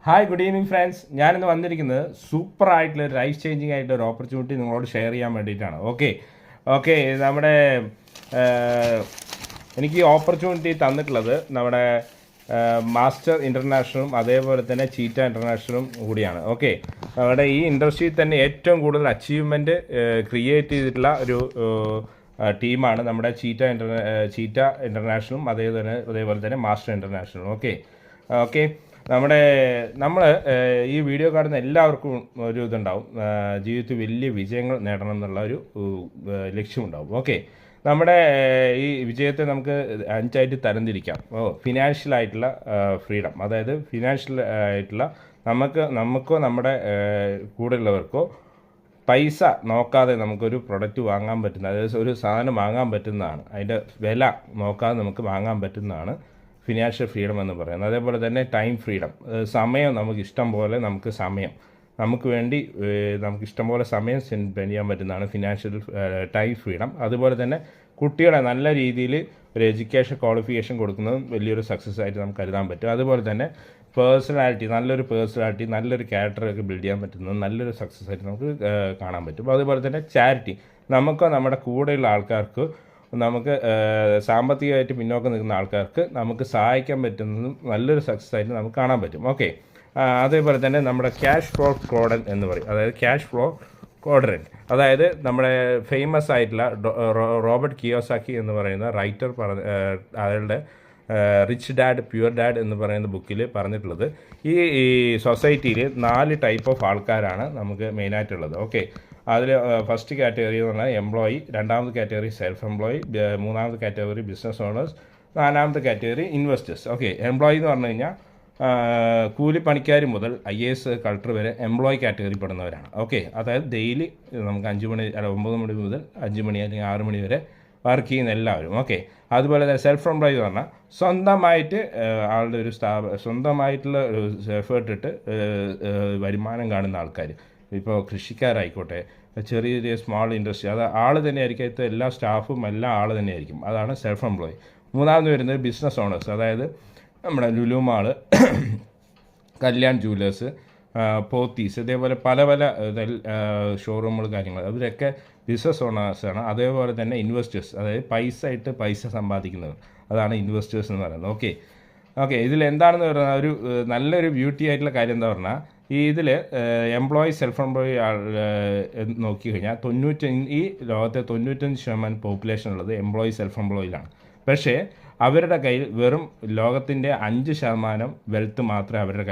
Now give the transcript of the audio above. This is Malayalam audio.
Hi, good evening friends. ഞാനിന്ന് വന്നിരിക്കുന്നത് സൂപ്പറായിട്ടുള്ള ലൈഫ് ചേഞ്ചിങ് ആയിട്ടുള്ള ഒരു ഓപ്പർച്യൂണിറ്റി നിങ്ങളോട് ഷെയർ ചെയ്യാൻ വേണ്ടിയിട്ടാണ്. ഓക്കെ ഓക്കെ നമ്മുടെ എനിക്ക് ഈ ഓപ്പർച്യൂണിറ്റി തന്നിട്ടുള്ളത് നമ്മുടെ മാസ്റ്റർ ഇൻ്റർനാഷണലും അതേപോലെ തന്നെ ചീറ്റ ഇൻ്റർനാഷണലും കൂടിയാണ്. ഓക്കെ, നമ്മുടെ ഈ ഇൻഡസ്ട്രിയിൽ തന്നെ ഏറ്റവും കൂടുതൽ അച്ചീവ്മെൻറ്റ് ക്രിയേറ്റ് ചെയ്തിട്ടുള്ള ഒരു ടീമാണ് നമ്മുടെ ചീറ്റ ഇൻ്റർനാഷണലും അതേപോലെ തന്നെ മാസ്റ്റർ ഇൻ്റർനാഷണലും. ഓക്കെ ഓക്കെ നമ്മൾ ഈ വീഡിയോ കാണുന്ന എല്ലാവർക്കും ഒരു ഇതുണ്ടാവും, ജീവിതത്തിൽ വലിയ വിജയങ്ങൾ നേടണം എന്നുള്ള ഒരു ലക്ഷ്യമുണ്ടാവും. ഓക്കെ, നമ്മുടെ ഈ വിജയത്തെ നമുക്ക് 5ആയിട്ട് തരംതിരിക്കാം. ഫിനാൻഷ്യൽ ആയിട്ടുള്ള ഫ്രീഡം, അതായത് ഫിനാൻഷ്യൽ ആയിട്ടുള്ള നമുക്കോ നമ്മുടെ കൂടെയുള്ളവർക്കോ പൈസ നോക്കാതെ നമുക്കൊരു പ്രൊഡക്റ്റ് വാങ്ങാൻ പറ്റുന്ന, അതായത് ഒരു സാധനം വാങ്ങാൻ പറ്റുന്നതാണ്, അതിൻ്റെ വില നോക്കാതെ നമുക്ക് വാങ്ങാൻ പറ്റുന്നതാണ് ഫിനാൻഷ്യൽ ഫ്രീഡം എന്ന് പറയുന്നത്. അതേപോലെ തന്നെ ടൈം ഫ്രീഡം, സമയം നമുക്ക് ഇഷ്ടം പോലെ നമുക്ക് വേണ്ടി നമുക്ക് ഇഷ്ടം പോലെ സമയം സ്പെൻഡ് ചെയ്യാൻ പറ്റുന്നതാണ് ഫിനാൻഷ്യൽ ടൈം ഫ്രീഡം. അതുപോലെ തന്നെ കുട്ടികളെ നല്ല രീതിയിൽ ഒരു എഡ്യൂക്കേഷൻ ക്വാളിഫിക്കേഷൻ കൊടുക്കുന്നതും വലിയൊരു സക്സസ് ആയിട്ട് നമുക്ക് കരുതാൻ പറ്റും. അതുപോലെ തന്നെ നല്ലൊരു പേഴ്സണാലിറ്റി നല്ലൊരു ക്യാരക്ടറൊക്കെ ബിൽഡ് ചെയ്യാൻ പറ്റുന്നത് നല്ലൊരു സക്സസ് ആയിട്ട് നമുക്ക് കാണാൻ പറ്റും. അതുപോലെ തന്നെ ചാരിറ്റി, നമുക്കോ നമ്മുടെ കൂടെയുള്ള ആൾക്കാർക്ക്, നമുക്ക് സാമ്പത്തികമായിട്ട് പിന്നോക്കം നിൽക്കുന്ന ആൾക്കാർക്ക് നമുക്ക് സഹായിക്കാൻ പറ്റുന്നതും നല്ലൊരു സക്സസ് ആയിട്ട് നമുക്ക് കാണാൻ പറ്റും. ഓക്കെ, അതേപോലെ തന്നെ നമ്മുടെ ക്യാഷ് ഫ്ലോ ക്വാഡ്രന്റ് എന്ന് പറയും, അതായത് ക്യാഷ് ഫ്ലോ ക്വാഡ്രന്റ്, അതായത് നമ്മുടെ ഫേമസ് ആയിട്ടുള്ള റോബർട്ട് കിയോസാക്കി എന്ന് പറയുന്ന റൈറ്റർ അയാളുടെ റിച്ച് ഡാഡ് പ്യുവർ ഡാഡ് എന്ന് പറയുന്ന ബുക്കിൽ പറഞ്ഞിട്ടുള്ളത്, ഈ സൊസൈറ്റിയിൽ 4 ടൈപ്പ് ഓഫ് ആൾക്കാരാണ് നമുക്ക് മെയിനായിട്ടുള്ളത്. ഓക്കെ, അതിൽ ഫസ്റ്റ് കാറ്റഗറി എന്ന് പറഞ്ഞാൽ എംപ്ലോയി, രണ്ടാമത്തെ കാറ്റഗറി സെൽഫ് എംപ്ലോയി, മൂന്നാമത്തെ കാറ്റഗറി ബിസിനസ് ഓണേഴ്സ്, നാലാമത്തെ കാറ്റഗറി ഇൻവെസ്റ്റേഴ്സ്. ഓക്കെ, എംപ്ലോയി എന്ന് പറഞ്ഞു കഴിഞ്ഞാൽ കൂലിപ്പണിക്കാർ മുതൽ IAS കളക്ടർ വരെ എംപ്ലോയി കാറ്റഗറി പെടുന്നവരാണ്. ഓക്കെ, അതായത് ഡെയിലി നമുക്ക് 9 മണി മുതൽ 5 മണി അല്ലെങ്കിൽ 6 മണി വരെ വർക്ക് ചെയ്യുന്ന എല്ലാവരും. ഓക്കെ, അതുപോലെ തന്നെ സെൽഫ് എംപ്ലോയി എന്ന് പറഞ്ഞാൽ സ്വന്തമായിട്ട് ആളുടെ ഒരു സ്വന്തമായിട്ടുള്ള എഫേർട്ട് ഇട്ട് വരുമാനം കാണുന്ന ആൾക്കാർ, ഇപ്പോൾ കൃഷിക്കാരായിക്കോട്ടെ, ചെറിയ സ്മോൾ ഇൻഡസ്ട്രി, അത് ആൾ തന്നെയായിരിക്കും, അതിൽ എല്ലാ സ്റ്റാഫും എല്ലാം ആൾ തന്നെയായിരിക്കും, അതാണ് സെൽഫ് എംപ്ലോയി. മൂന്നാമത് വരുന്നത് ബിസിനസ് ഓണേഴ്സ്, അതായത് നമ്മുടെ ലുലു മാള്, കല്യാൺ ജൂവലേഴ്സ്, പോത്തീസ്, ഇതേപോലെ പല ഷോറൂമുകൾ കാര്യങ്ങൾ, അവരൊക്കെ ബിസിനസ് ഓണേഴ്സാണ്. അതേപോലെ തന്നെ ഇൻവെസ്റ്റേഴ്സ്, അതായത് പൈസ സമ്പാദിക്കുന്നവർ, അതാണ് ഇൻവെസ്റ്റേഴ്സ് എന്ന് പറയുന്നത്. ഓക്കെ ഇതിലെന്താണെന്ന് പറഞ്ഞാൽ ഒരു നല്ലൊരു ബ്യൂട്ടി ആയിട്ടുള്ള കാര്യം എന്താ പറഞ്ഞാൽ, ഇതിൽ എംപ്ലോയി സെൽഫ് എംപ്ലോയി നോക്കി കഴിഞ്ഞാൽ ഈ ലോകത്തെ 95% പോപ്പുലേഷൻ ഉള്ളത് എംപ്ലോയി സെൽഫ് എംപ്ലോയിലാണ്. പക്ഷേ അവരുടെ കയ്യിൽ വെറും ലോകത്തിൻ്റെ 5% വെൽത്ത് മാത്രമേ അവരുടെ